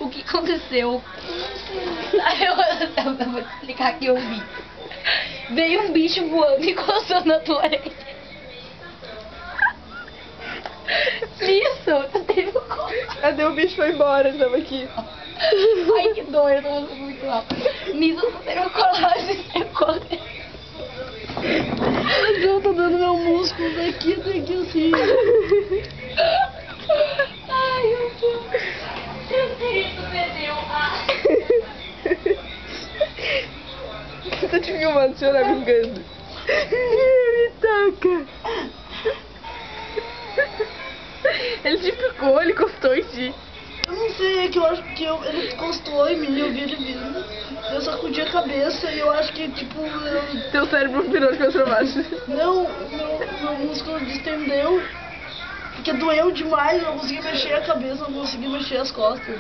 O que aconteceu? Eu vou te explicar que eu vi. Veio um bicho voando e coçando na tua orelha. Nisso, tu teve um corte. Cadê o bicho? Foi embora, tava aqui. Ai, que dor, eu tô muito mal. Nisso, tu teve um colagem e saiu correndo. Mas eu tô dando meu músculo daqui até aqui assim. Ai, meu Deus. Tu perdeu. Você tá te filmando, senhora, me engano. Me toca. Ele te picou, ele encostou em ti. Eu não sei, é que eu acho que ele encostou em mim, eu vi ele vindo. Eu sacudi a cabeça e eu acho que, tipo, Teu cérebro virou de cabeça pra baixo. não, meu músculo distendeu, porque doeu demais, eu não consegui mexer a cabeça, não consegui mexer as costas.